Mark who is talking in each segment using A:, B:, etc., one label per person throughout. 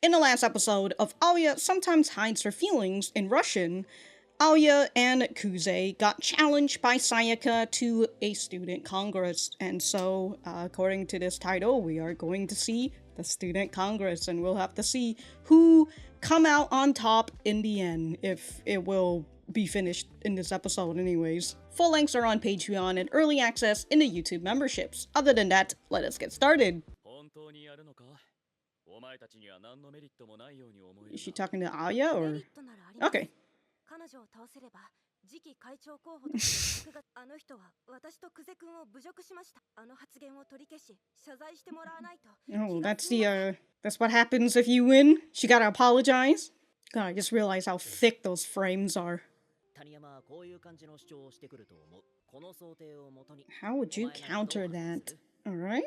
A: In the last episode of Alya Sometimes Hides Her Feelings in Russian, Alya and Kuze got challenged by Sayaka to a student congress, and so, according to this title, we are going to see the student congress, and we'll have to see who come out on top in the end, if it will be finished in this episode anyways. Full lengths are on Patreon and early access in the YouTube memberships. Other than that, let us get started. Is she talking to Alya or? Okay. Oh, that's what happens if you win. She gotta apologize. God, I just realized how thick those frames are. How would you counter that? Alright?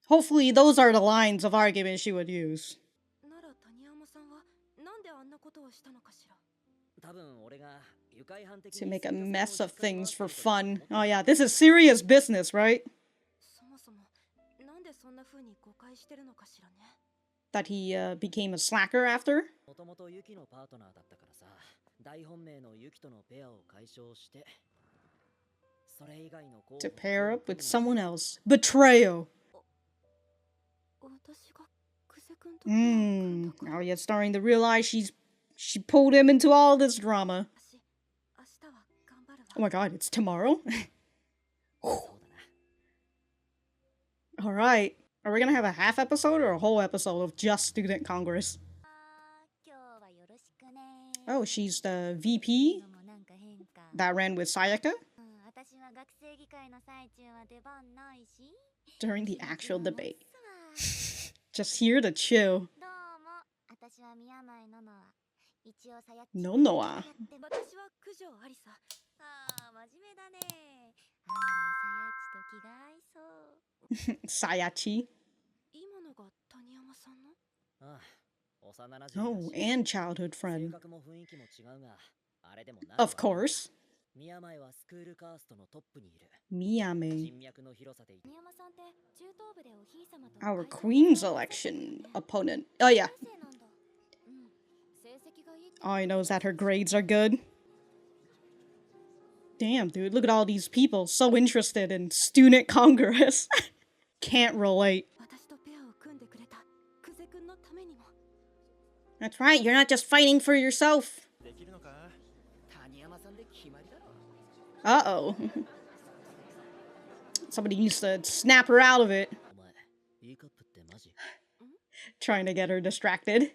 A: Hopefully those are the lines of argument she would use. To make a mess of things for fun. Oh yeah, this is serious business, right? That he became a slacker after? To pair up with someone else. Betrayal! Now you're starting to realize she pulled him into all this drama. Oh my god, it's tomorrow? Alright. Are we gonna have a half episode or a whole episode of just Student Congress? Oh, she's the VP that ran with Sayaka? During the actual debate. Just here to chill. No Noah. Sayachi. Oh, and childhood friend. Of course. Miyame. Our Queen's election opponent. Oh yeah. All I know is that her grades are good. Damn, dude, look at all these people so interested in Student Congress. Can't relate. That's right, you're not just fighting for yourself. Uh-oh. Somebody needs to snap her out of it. Trying to get her distracted.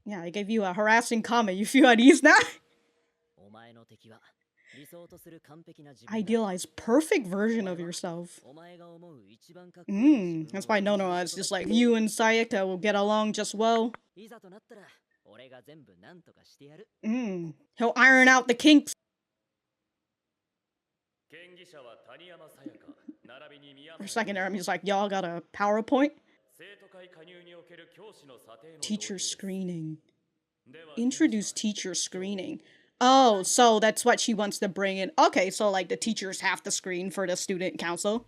A: Yeah, I gave you a harassing comment. You feel at ease now? Idealized perfect version of yourself. That's why Nonoa is just like, you and Sayaka will get along just well. He'll iron out the kinks. For a second there, I'm just like, y'all got a PowerPoint? Teacher screening. Introduce teacher screening. Oh, so that's what she wants to bring in. Okay, so like the teachers have to screen for the student council.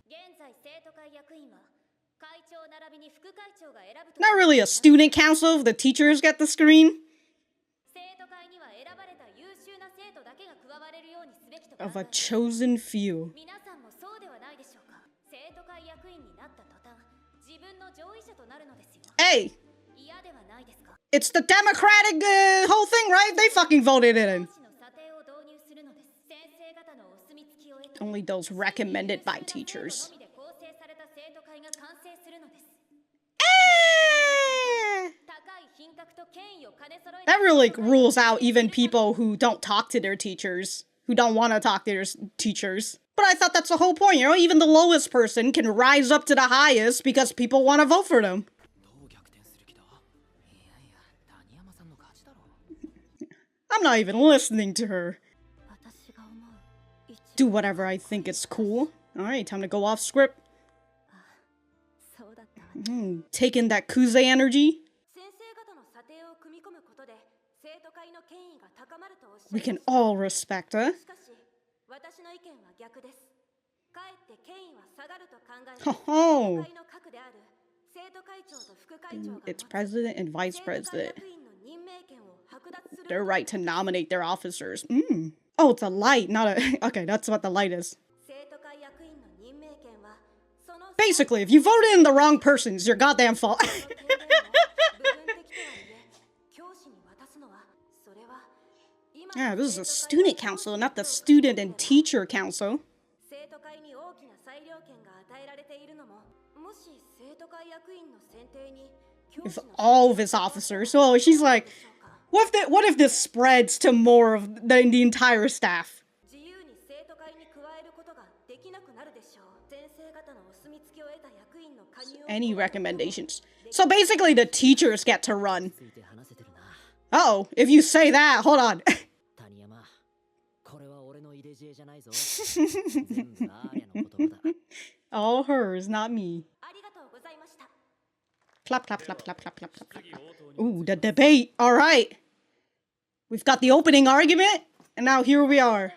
A: Not really a student council, the teachers get the screen. Of a chosen few. Hey! It's the democratic whole thing, right? They fucking voted it in. Only those recommended by teachers. That really rules out even people who don't talk to their teachers. Who don't want to talk to their teachers. But I thought that's the whole point, you know? Even the lowest person can rise up to the highest because people want to vote for them. I'm not even listening to her. Do whatever I think is cool. Alright, time to go off script. Taking that Kuze energy. We can all respect her. Oh, it's president and vice president. Their right to nominate their officers. Oh, it's a light, not a... Okay, that's what the light is. Basically, if you voted in the wrong person, it's your goddamn fault. Yeah, this is a student council, not the student and teacher council. With all of his officers. So she's like, what if this spreads to more of the entire staff? Any recommendations? So basically the teachers get to run. Uh-oh, if you say that, hold on. All hers, not me. Clap, clap, clap, clap, clap, clap, clap, clap. Ooh, the debate. All right. We've got the opening argument, and now here we are.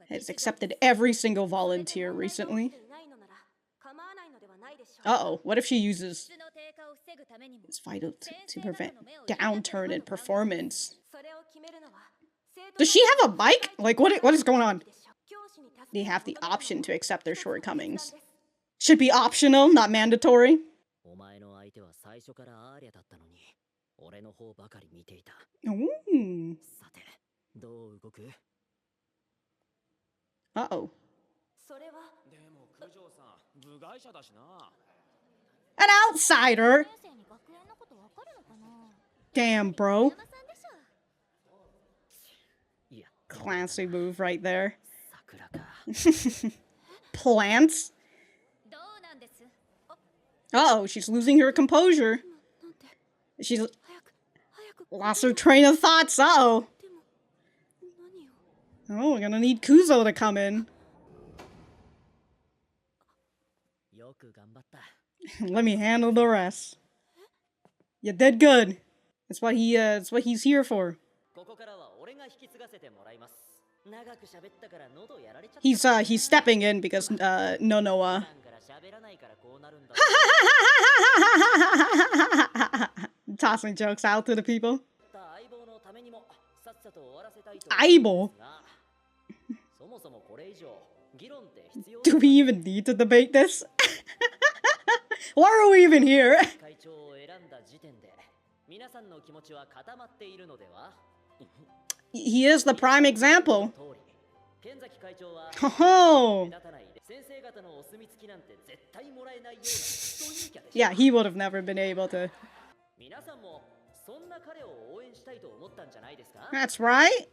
A: Has accepted every single volunteer recently. Uh-oh, what if she uses... It's vital to prevent downturn in performance. Does she have a mic? Like, what is going on? They have the option to accept their shortcomings. Should be optional, not mandatory. Ooh. Uh-oh. An outsider? Damn, bro. Classy move right there. Plants? Uh-oh, she's losing her composure. She's lost her train of thoughts. Uh-oh. Oh, we're gonna need Kuzo to come in. Let me handle the rest. You did good. That's what he's here for. He's stepping in because Nonoa. Tossing jokes out to the people. Aibo. Do we even need to debate this? Why are we even here? He is the prime example. Oh. Yeah, he would have never been able to. That's right.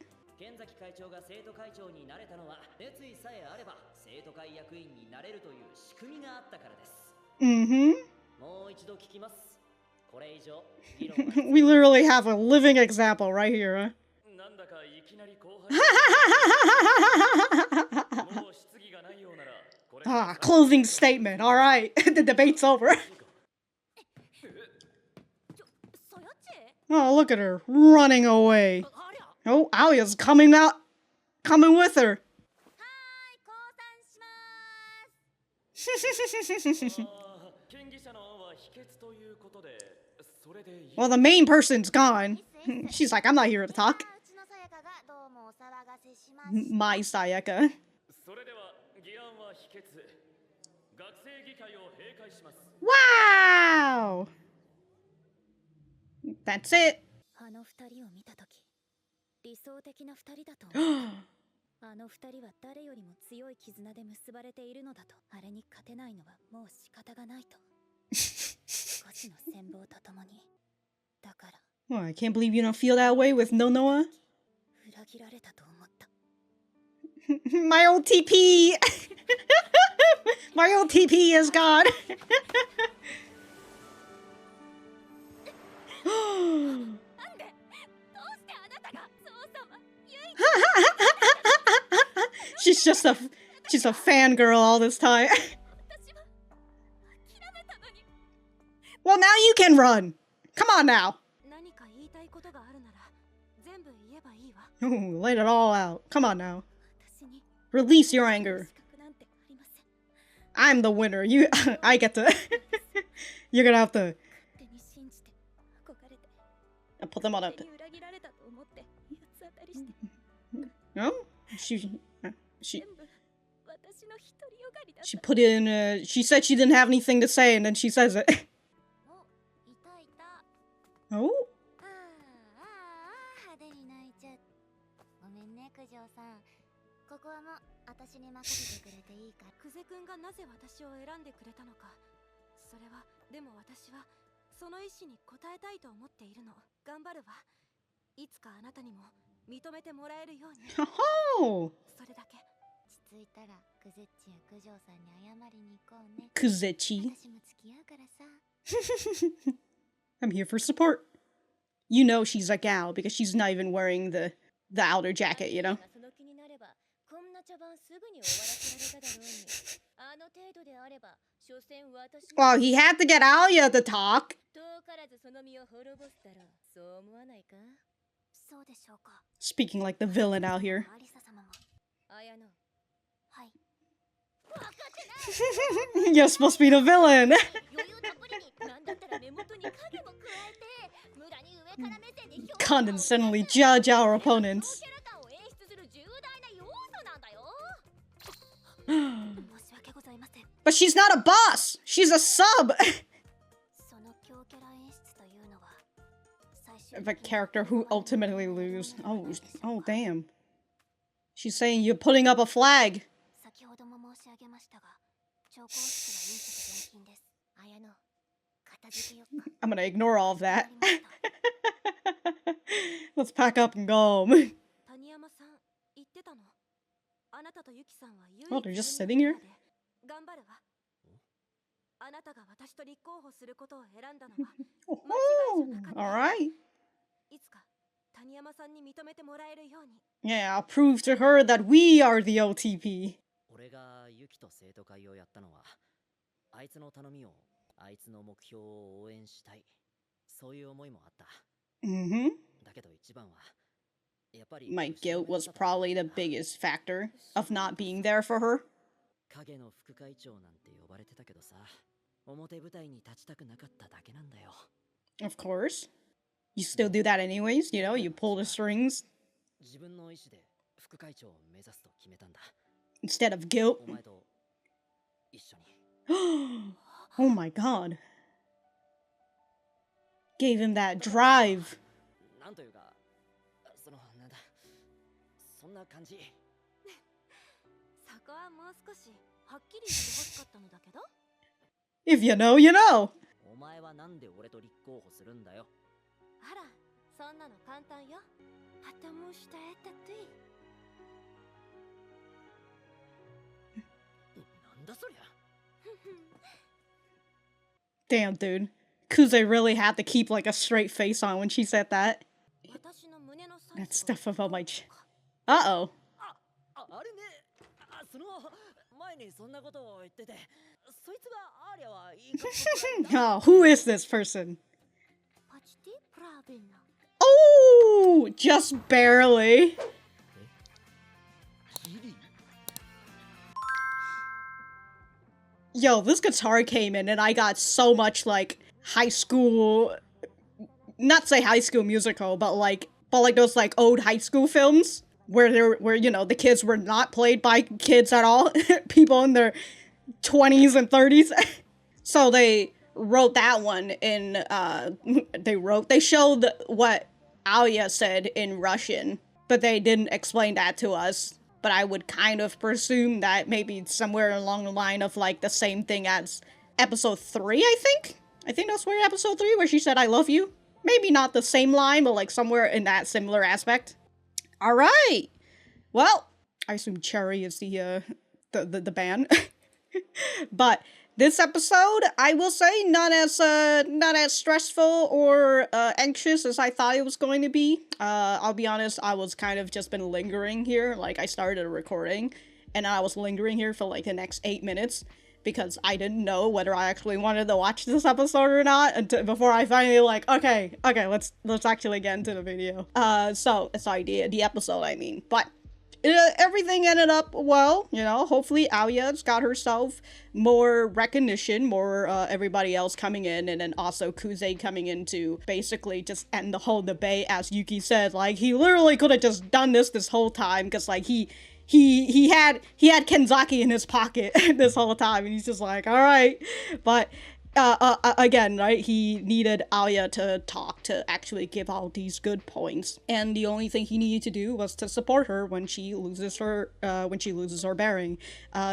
A: We literally have a living example right here, huh? Closing statement. All right, the debate's over. Oh, look at her running away. Oh, Alya's coming out, coming with her. Well, the main person's gone. She's like, I'm not here to talk. My Sayaka. Wow! That's it. Oh, I can't believe you don't feel that way with Nonoa. My old TP! My old TP is gone! she's a fangirl all this time. Well, now you can run! Come on now. Ooh, let it all out. Come on now. Release your anger. I'm the winner. You, I get to. You're gonna have to. I'll put them on up. No? She put in, she said she didn't have anything to say, and then she says it. Oh? Oh! Kuzechi. I'm here for support. You know she's a gal because she's not even wearing the outer jacket, you know? Well, he had to get Alya to talk. Speaking like the villain out here. You're supposed to be the villain. Condescendingly judge our opponents. But she's not a boss! She's a sub! Of a character who ultimately lose. Oh damn. She's saying you're putting up a flag. I'm gonna ignore all of that. Let's pack up and go. Oh, they're just sitting here? Oh, alright. Yeah, I'll prove to her that we are the OTP. Mm-hmm. My guilt was probably the biggest factor of not being there for her. Of course. You still do that anyways, you know, you pull the strings. Instead of guilt. Oh my god. Gave him that drive. If you know, you know. Damn, dude. Kuze really had to keep like a straight face on when she said that. That stuff about my uh-oh. Oh, who is this person? Oh, just barely. Yo, this guitar came in and I got so much like high school, not say High School Musical, but like those like old high school films where you know the kids were not played by kids at all, people in their 20s and 30s. So they wrote that one in they showed what Alya said in Russian, but they didn't explain that to us. But I would kind of presume that maybe somewhere along the line of like the same thing as episode 3, I think. I think that's where episode 3 where she said I love you. Maybe not the same line, but like somewhere in that similar aspect. All right. Well, I assume Cherry is the band. But this episode, I will say, not as stressful or anxious as I thought it was going to be. I'll be honest, I was kind of just been lingering here. Like, I started a recording, and I was lingering here for like the next 8 minutes. because I didn't know whether I actually wanted to watch this episode or not until before I finally like, okay, let's actually get into the video. So the episode, I mean, but everything ended up well, you know. Hopefully Alya's got herself more recognition, more everybody else coming in, and then also Kuze coming in to basically just end the whole debate. As Yuki said, like, he literally could have just done this whole time, because like he had Kenzaki in his pocket this whole time, and he's just like, all right. But again, right, he needed Alya to talk, to actually give all these good points, and the only thing he needed to do was to support her when she loses her bearing.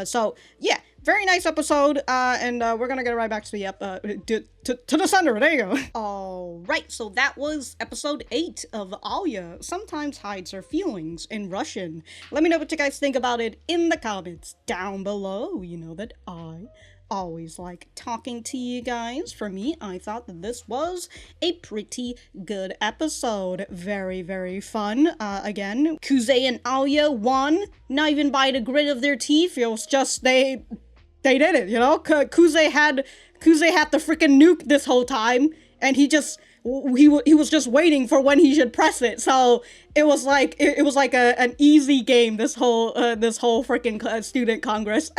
A: So yeah, very nice episode, and we're gonna get right back to the to the center. There you go. All right, so that was episode 8 of Alya Sometimes Hides Her Feelings in Russian. Let me know what you guys think about it in the comments down below. You know that I always like talking to you guys. For me, I thought that this was a pretty good episode. Very, very fun. Again, Kuze and Alya won, not even by the grit of their teeth. It was just they did it, you know? Kuze had the freaking nuke this whole time, and he was just waiting for when he should press it. So it was like an easy game, this whole freaking student congress.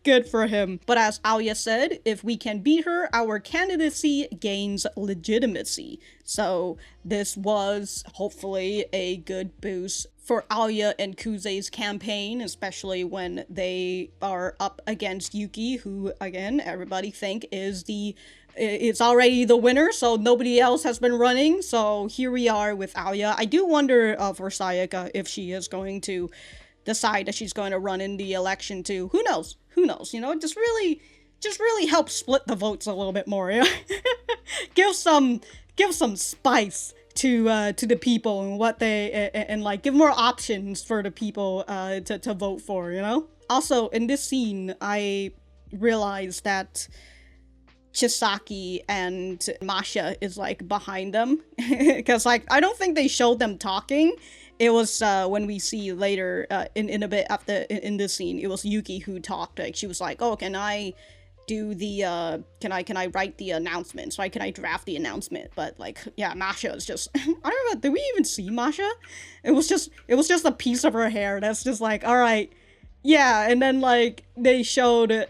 A: Good for him. But as Alya said, if we can beat her, our candidacy gains legitimacy. So this was hopefully a good boost for Alya and Kuze's campaign, especially when they are up against Yuki, who, again, everybody think it's already the winner, so nobody else has been running. So here we are with Alya. I do wonder for Sayaka if she is going to decide that she's going to run in the election too. Who knows? You know, just really help split the votes a little bit more. You know? give some spice to the people, and what they and like give more options for the people to vote for. You know. Also, in this scene, I realized that Chisaki and Masha is like behind them, because like I don't think they showed them talking. It was when we see later in a bit after in this scene, it was Yuki who talked. Like, she was like, "Oh, can I do the can I write the announcement? So can I draft the announcement?" But like, yeah, Masha is just I don't know. Did we even see Masha? It was just a piece of her hair that's just like, all right, yeah. And then like they showed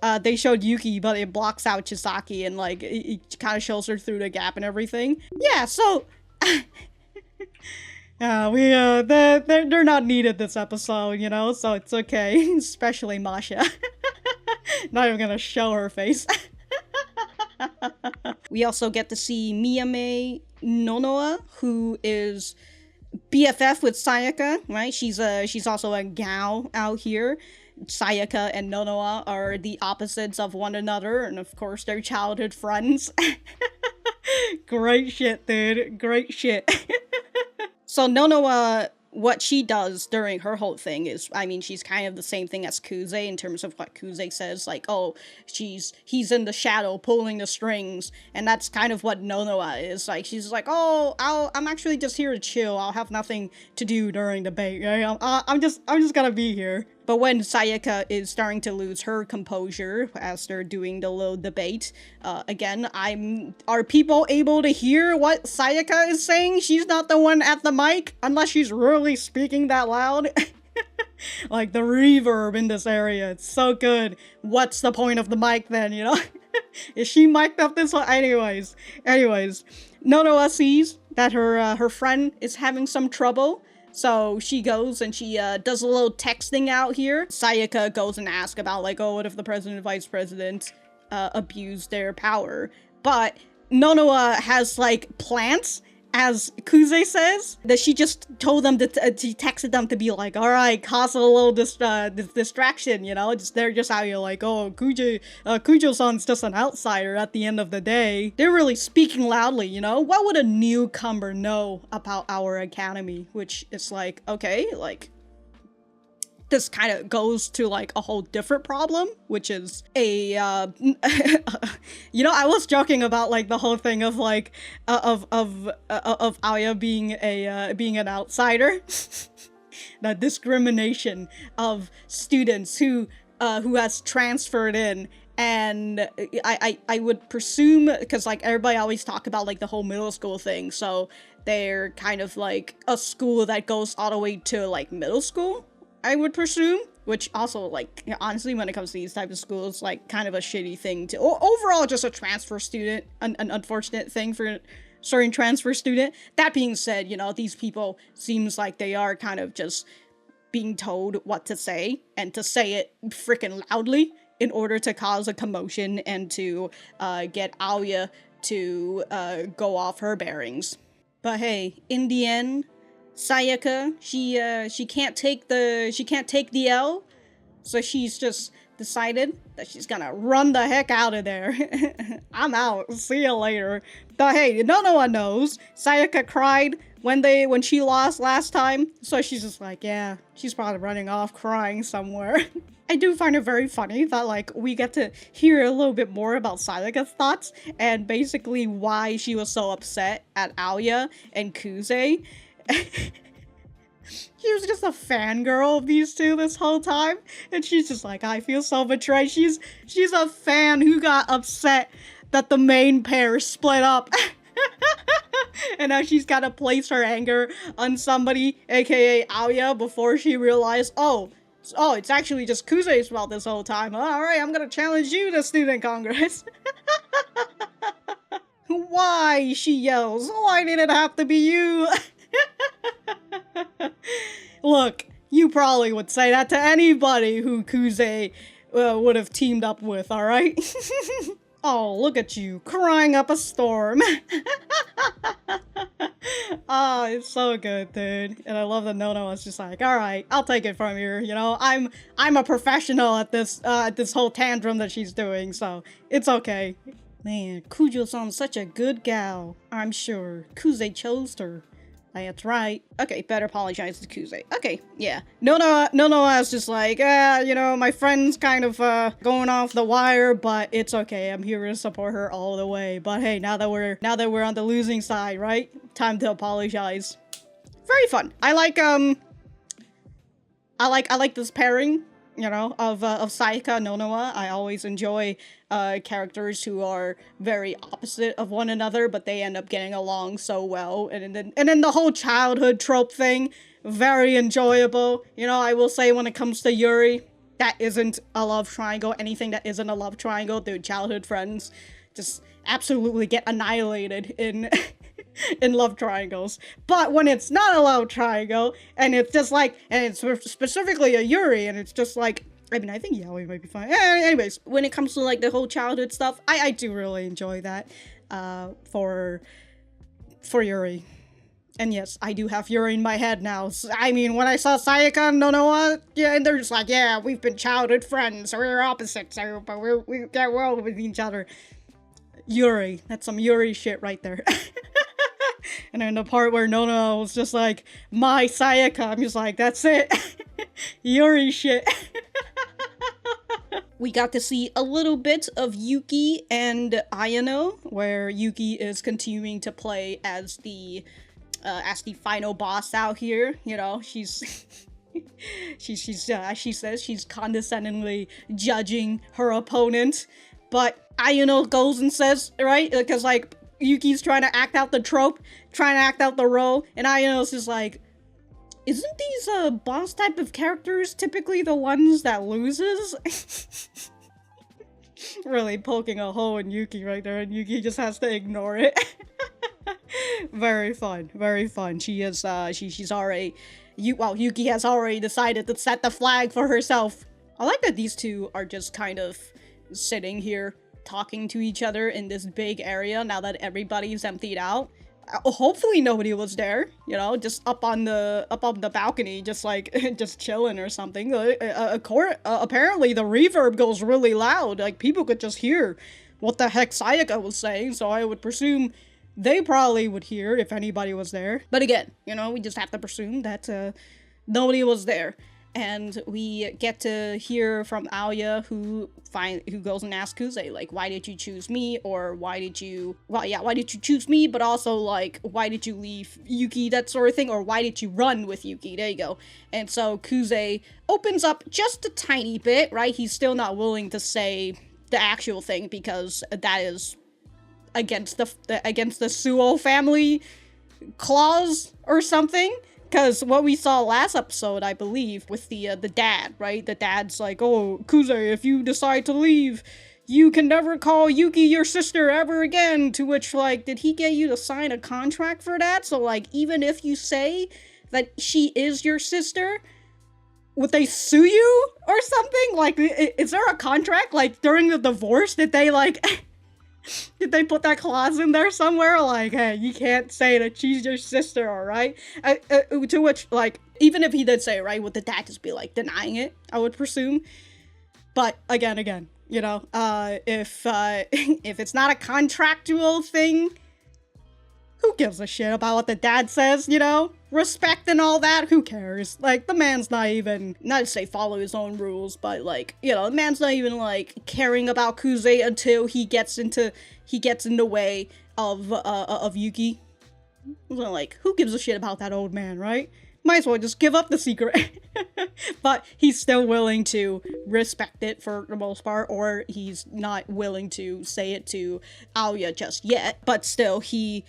A: Yuki, but it blocks out Chisaki, and like it kind of shows her through the gap and everything. Yeah, so. They're not needed this episode, you know, so it's okay. Especially Masha. Not even gonna show her face. We also get to see Miyame Nonoa, who is BFF with Sayaka, right? She's also a gal out here. Sayaka and Nonoa are the opposites of one another, and of course they're childhood friends. Great shit, dude. Great shit. So Nonoa, what she does during her whole thing is, I mean, she's kind of the same thing as Kuze in terms of what Kuze says, like, oh, he's in the shadow pulling the strings, and that's kind of what Nonoa is. Like, she's like, oh, I'm actually just here to chill. I'll have nothing to do during the debate. Right? I'm just gonna be here. But when Sayaka is starting to lose her composure as they're doing the little debate, again, are people able to hear what Sayaka is saying? She's not the one at the mic, unless she's really speaking that loud. Like, the reverb in this area, it's so good. What's the point of the mic then, you know? Is she mic'd up this one? Anyways, Nonoa sees that her friend is having some trouble. So she goes and she does a little texting out here. Sayaka goes and asks about like, oh, what if the president and vice president abuse their power? But Nonoa has like plants, as Kuze says, that she just told them to she texted them to be like, all right, cause a little distraction, you know? They're just out here like, oh, Kujo-san's just an outsider at the end of the day. They're really speaking loudly, you know? What would a newcomer know about our academy? Which is like, okay, like, this kind of goes to like a whole different problem, which is a you know, I was joking about like the whole thing of like of Alya being an outsider. The discrimination of students who who has transferred in. And I would presume, because like everybody always talk about like the whole middle school thing, so they're kind of like a school that goes all the way to like middle school, I would presume. Which also, like, honestly, when it comes to these types of schools, like, kind of a shitty thing to... overall, just a transfer student, an unfortunate thing for a certain transfer student. That being said, you know, these people seems like they are kind of just being told what to say, and to say it freaking loudly in order to cause a commotion and to get Alya to go off her bearings. But hey, in the end... Sayaka, she can't take the L, so she's just decided that she's gonna run the heck out of there. I'm out. See you later. But hey, no one knows. Sayaka cried when she lost last time, so she's just like, yeah, she's probably running off crying somewhere. I do find it very funny that, like, we get to hear a little bit more about Sayaka's thoughts, and basically why she was so upset at Alya and Kuze. She was just a fangirl of these two this whole time, and she's just like, I feel so betrayed. She's a fan who got upset that the main pair split up. And now she's gotta place her anger on somebody, aka Alya, before she realized, oh, it's actually just Kuze's fault this whole time. Alright, I'm gonna challenge you to Student Congress. Why? She yells. Why did it have to be you? Look, you probably would say that to anybody who Kuze would have teamed up with, alright? Oh, look at you, crying up a storm. Oh, it's so good, dude. And I love that Nono was just like, alright, I'll take it from here, you know? I'm a professional at this whole tantrum that she's doing, so it's okay. Man, Kujou-san's such a good gal, I'm sure. Kuze chose her. That's right. Okay, better apologize to Kuze. Okay, yeah. Nono was just like, you know, my friend's kind of going off the wire, but it's okay. I'm here to support her all the way. But hey, now that we're on the losing side, right? Time to apologize. Very fun. I like this pairing, you know, of Sayaka and Nonoa. I always enjoy characters who are very opposite of one another, but they end up getting along so well. And then the whole childhood trope thing, very enjoyable. You know, I will say when it comes to Yuri, that isn't a love triangle. Anything that isn't a love triangle, dude, childhood friends just absolutely get annihilated in in love triangles. But when it's not a love triangle, and it's just like, and it's specifically a Yuri, and it's just like, I mean, I think Yaoi might be fine. Anyways, when it comes to like the whole childhood stuff, I do really enjoy that for Yuri. And yes, I do have Yuri in my head now. I mean, when I saw Sayaka and Nonoa, yeah, and they're just like, yeah, we've been childhood friends, we're opposites, but we get well with each other. Yuri, that's some Yuri shit right there. And then the part where Nonoa was just like, my Sayaka, I'm just like, that's it. Yuri shit. We got to see a little bit of Yuki and Ayano, where Yuki is continuing to play as the final boss out here. You know, she says she's condescendingly judging her opponent, but Ayano goes and says, right, because like Yuki's trying to act out the trope, trying to act out the role, and Ayano's just like, isn't these boss type of characters typically the ones that loses? Really poking a hole in Yuki right there, and Yuki just has to ignore it. Very fun, very fun. She is she's already Yuki has already decided to set the flag for herself. I like that these two are just kind of sitting here talking to each other in this big area now that everybody's emptied out. Hopefully nobody was there, you know, just up on the balcony, just like just chilling or something. Apparently the reverb goes really loud, like people could just hear what the heck Sayaka was saying, so I would presume they probably would hear if anybody was there. But again, you know, we just have to presume that nobody was there. And we get to hear from Alya, who goes and asks Kuze, like, why did you choose me? Or why did you choose me? But also, like, why did you leave Yuki? That sort of thing. Or why did you run with Yuki? There you go. And so Kuze opens up just a tiny bit, right? He's still not willing to say the actual thing because that is against the Suo family clause or something. Because what we saw last episode, I believe, with the dad, right? The dad's like, oh, Kuze, if you decide to leave, you can never call Yuki your sister ever again. To which, like, did he get you to sign a contract for that? So, like, even if you say that she is your sister, would they sue you or something? Like, is there a contract? Like, during the divorce, did they, like... Did they put that clause in there somewhere? Like, hey, you can't say that she's your sister, alright? To which, like, even if he did say it, right, would the dad just be, like, denying it, I would presume? But, again, you know, if it's not a contractual thing, who gives a shit about what the dad says, you know? Respect and all that, who cares? Like, the man's not even, not to say follow his own rules, but, like, you know, the man's not even, like, caring about Kuze until he gets in the way of Yuki. Like, who gives a shit about that old man, right? Might as well just give up the secret. But he's still willing to respect it for the most part, or he's not willing to say it to Alya just yet, but still, he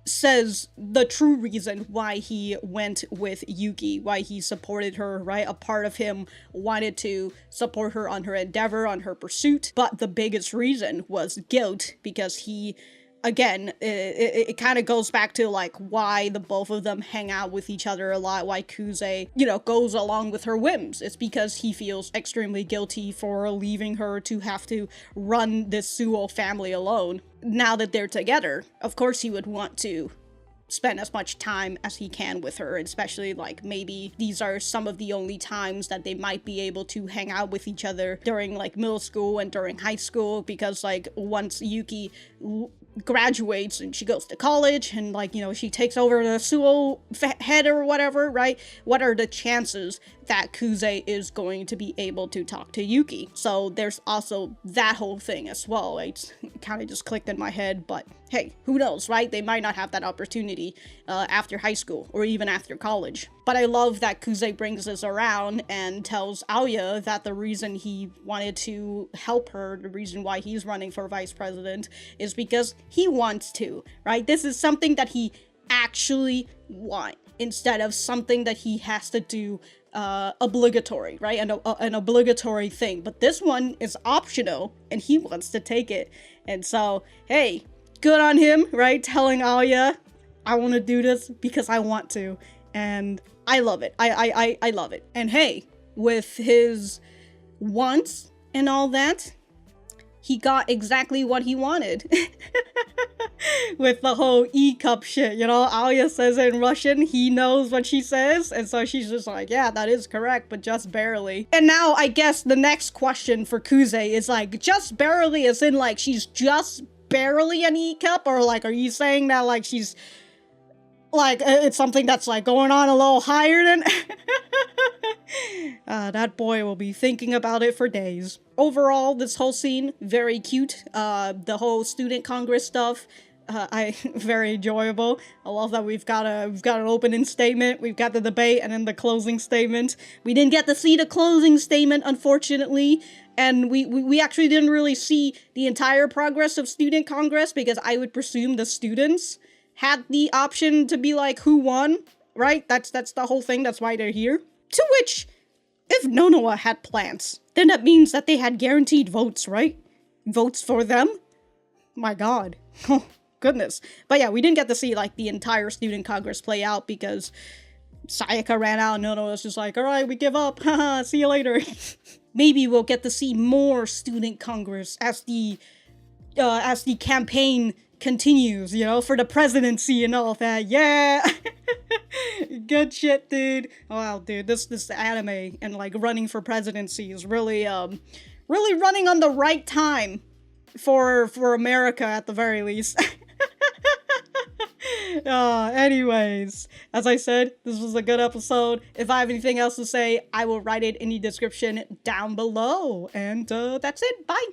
A: says the true reason why he went with Yuki, why he supported her, right? A part of him wanted to support her on her endeavor, on her pursuit, but the biggest reason was guilt, because he, again, it kind of goes back to, like, why the both of them hang out with each other a lot, why Kuze, you know, goes along with her whims. It's because he feels extremely guilty for leaving her to have to run this Suo family alone. Now that they're together, of course he would want to spend as much time as he can with her, especially, like, maybe these are some of the only times that they might be able to hang out with each other during, like, middle school and during high school, because, like, once Yuki graduates and she goes to college and, like, you know, she takes over the Suo head or whatever, right? What are the chances that Kuze is going to be able to talk to Yuki? So there's also that whole thing as well. It kind of just clicked in my head, but hey, who knows, right? They might not have that opportunity after high school or even after college. But I love that Kuze brings this around and tells Alya that the reason he wanted to help her, the reason why he's running for vice president, is because he wants to, right? This is something that he actually wants, instead of something that he has to do obligatory, right? An obligatory thing. But this one is optional, and he wants to take it. And so, hey, good on him, right? Telling Alya, I want to do this because I want to. And I love it. I love it. And hey, with his wants and all that, he got exactly what he wanted. With the whole E-cup shit, you know? Alya says it in Russian, he knows what she says, and so she's just like, yeah, that is correct, but just barely. And now, I guess the next question for Kuze is, like, just barely as in, like, she's just barely an E-cup, or, like, are you saying that, like, she's, like, it's something that's, like, going on a little higher than... That boy will be thinking about it for days. Overall, this whole scene, very cute. The whole student congress stuff, very enjoyable. I love that we've got an opening statement, we've got the debate, and then the closing statement. We didn't get to see the closing statement, unfortunately, and we actually didn't really see the entire progress of student congress, because I would presume the students had the option to be like, who won, right? That's the whole thing, that's why they're here. To which, if Nonoa had plants, then that means that they had guaranteed votes, right? Votes for them? My god. Oh, goodness. But yeah, we didn't get to see, like, the entire student congress play out because Sayaka ran out and Nonoa was just like, alright, we give up, haha, see you later. Maybe we'll get to see more student congress as the campaign continues, you know, for the presidency and all that. Yeah! Good shit, dude. Wow, dude, this anime and, like, running for presidency is really running on the right time for America at the very least. Anyways, as I said, this was a good episode. If I have anything else to say, I will write it in the description down below. And that's it. Bye.